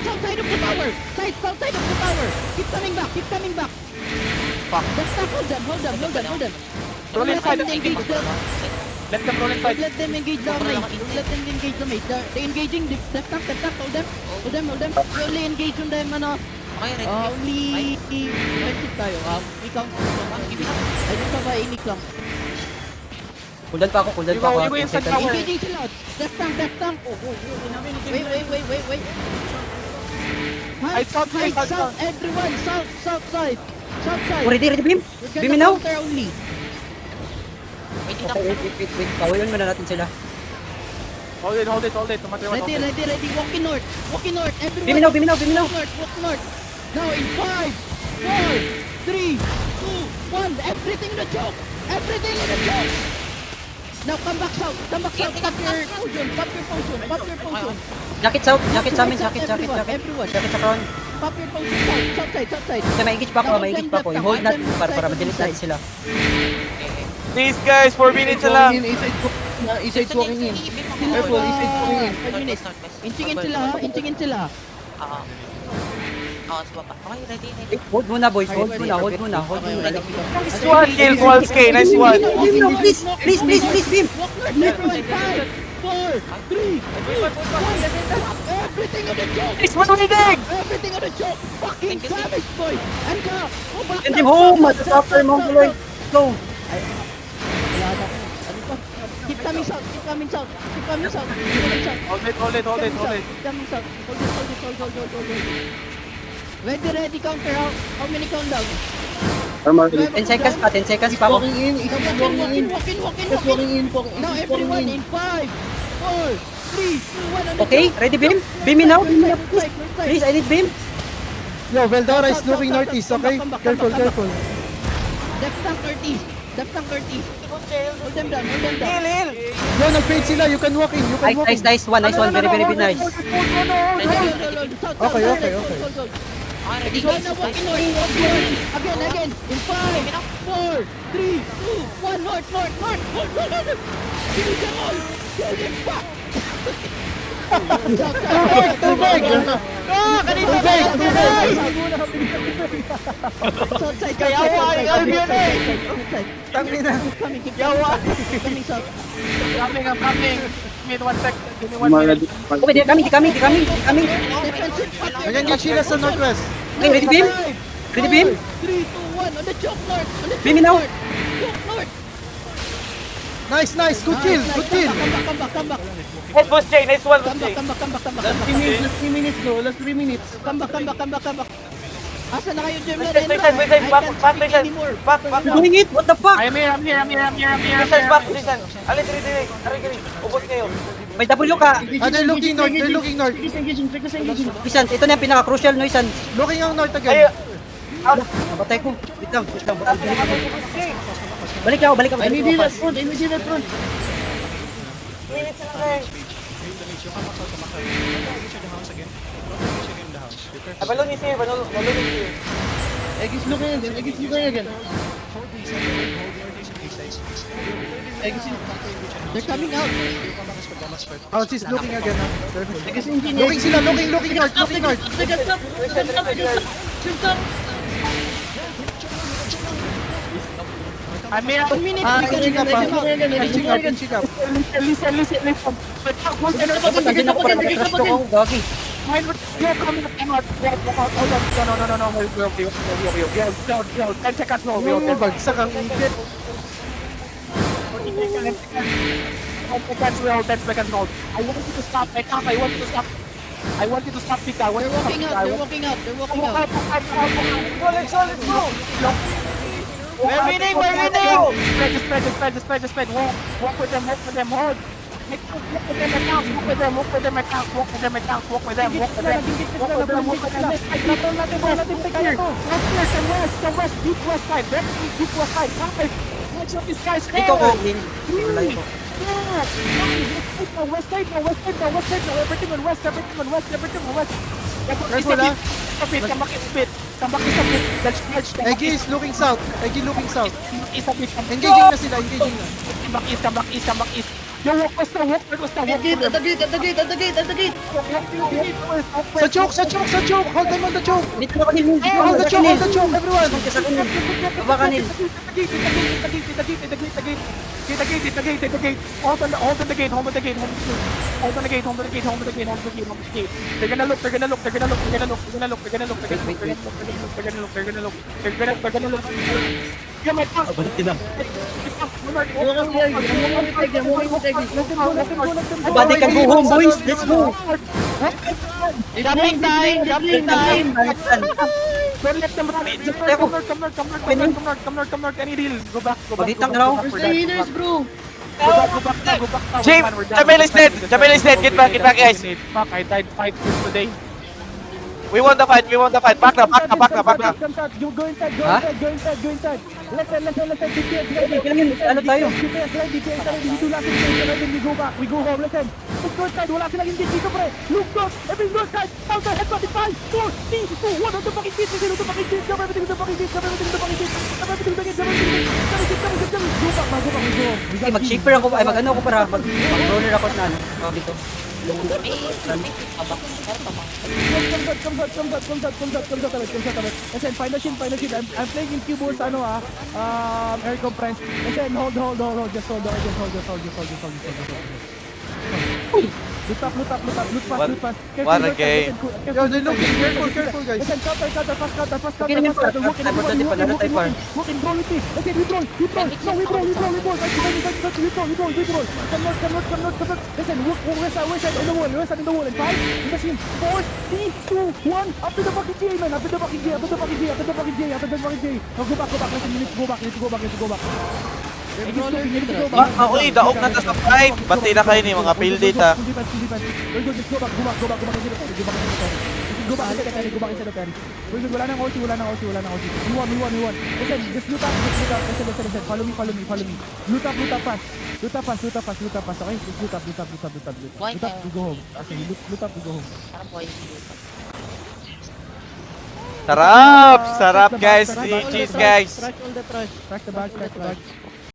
south side of the tower. South side of the tower. Keep coming back. Fuck. Just hold them. Roll inside. Let them engage the... Let them roll inside. Let them engage the mate. They're engaging. Left tank, hold them. We only engage on them, only defensive tayo. We count. I don't have any clump. Kuldan pa ako. Igo yung sa tower. Engaging sila. Left tank. Wait. Ay, south side. Everyone, south side. Ready, beam. We're gonna Beam now. counter only. Wait. Kawalan muna natin sila. Hold it. Tumatay one. Ready. Walk in north. Everyone. Beam now. Walk north. Now in 5, 4, 3, 2, 1. Everything in the choke. Now come back south. Pop your potion. Jacket south. Jacket sa amin. Jacket. Everyone. Jacket sa crown. Pop your potion south side. Kaya maigit pa ako. I-hold natin para mabilis natin sila. Please guys, 4 minutes na lang. Eastside's walking in. Careful, eastside's walking in. Inchingin sila. Hold muna, boys. Hold muna. Nice one, kill Kowalski. Nice one. Beam now, please, beam. Walk north. Everyone. 5, 4, 3, 2, 1. Everything on the choke. Nice one, Winig! Everything on the choke. Fucking savage, boy. And go. Send him home. Motherfucker, Mongoloid. Go. Keep coming south. Hold it. Coming south. Hold it. Ready, counter out. How many countdown? 10 seconds pa ako. Walking in, eastside's walking in. Just walking in. Now everyone in 5, 4, 3, 2, 1. Okay, ready beam? Beam me now, please, I need beam. Yo, Veldora is looking northeast, okay? Careful. Left tank northeast. Hold them down. Yo, nag-fade sila. You can walk in. Nice one, very nice. Okay. Again. In 5, 4, 3, 2, 1. North. Kill them all. Fuck. Too big! I'm coming. Give me 1 sec. Give me 1 minute. Okay, they're coming. Again, sila sa northwest. Okay, ready beam? 3, 2, 1. On the choke north. Beam me now. Choke north. Nice. Good kill. Come back. Nice boss Jay. Nice one, boss Jay. Come back. Last 3 minutes, bro. Last 3 minutes. Come back. Asa na kayo, Jim? Back. Doing it, what the fuck? I'm here. Listen, back. Alin, diri. Ubos kayo. May W ka. They're looking north. Isan, ito na yung pinaka-crucial no, Isan. Looking ang north Ay, again. Nabatay ko. Wait lang. Balik ako. Immediate front. Minutes na lang. Balloon is here. Eggs looking again. They're coming out. She's looking again. Looking sila. Looking north. I'm here. 1 minute. Inching up. Listen. Nandiyan ako para makatrash ko ako, gagi. You're coming up. No. Yo. 10 seconds more. Bagsak ang init. 10 seconds more. I want you to stop. I want you to stop, Pika. They're walking out. Let's go. We're winning. Spread. Walk with them. Hold. Walk with them. Come west. Deep west side. Watch out, these guys. Dito ko, Lin. Live ko. West side. Everything on west. Careful, ah. Come back is a bit. Let's Eggy is looking south. Is a bit. Engaging na sila. Come back east. Yo, walk us now, walk us now, walk Gate, at the gate, at the gate, at the gate, at the gate. Sa choke, sa choke, sa choke. Hold them on the choke. Dito na kanil. Hold the choke, hold the choke, everyone. Baba kanil. Hold on the gate. They're gonna look. Yeah, my pass. Body can go home, boys. Let's go. Jumping time, jumping time. Don't let them run. Come north. Any deal. Go back. Pagitang raw. Where's the healers, bro? Go back now. Jim, Jamil is dead. Jamil is dead. Get back, guys. Fuck, I died 5 kills today. We won the fight. Back na. You go inside, Ha? go inside. Listen. Ano tayo? We do last engage, we go back, we go home, listen. Let's go inside, wala silang engage dito, pre. Look north, everything north side, south side, headbutt in 5, 4, 3, 2, 1, on the fucking seat, everything on the fucking seat, jump everything on the fucking seat, jump everything on the fucking seat, jump everything on the fucking seat, go back, man, go back, we go home. We got Mag-shipper ako. Ay, mag-ano ako para mag-roller ako na ano. Dito. Comes out. Listen, final shield. I'm playing in keyboards, air compress. Listen, hold. Just hold. Loot fast. What a game. Yo, they're looking. Careful, guys. Listen, counter, fast. Okay naman, par. Tayo par. Walk in, roll with me. Listen, we roll. No, we roll. Come north. Listen, walk west side in the wall. In 5, in machine. 4, 3, 2, 1. Up to the fucking J, man. Up to the fucking J. Now go back. Listen, you need to go back. Uy, daog na ta sa fight. Bati na kayo ni mga field data. Just go back. Go back inside the carry. Wala nang OC. We won. Listen, just loot up. Listen. Follow me. Loot up fast. Okay? Just loot up. We go home. Okay, loot up, we go home. Sarap, guys. Cheers, guys. Trash all the trash. Track the badge.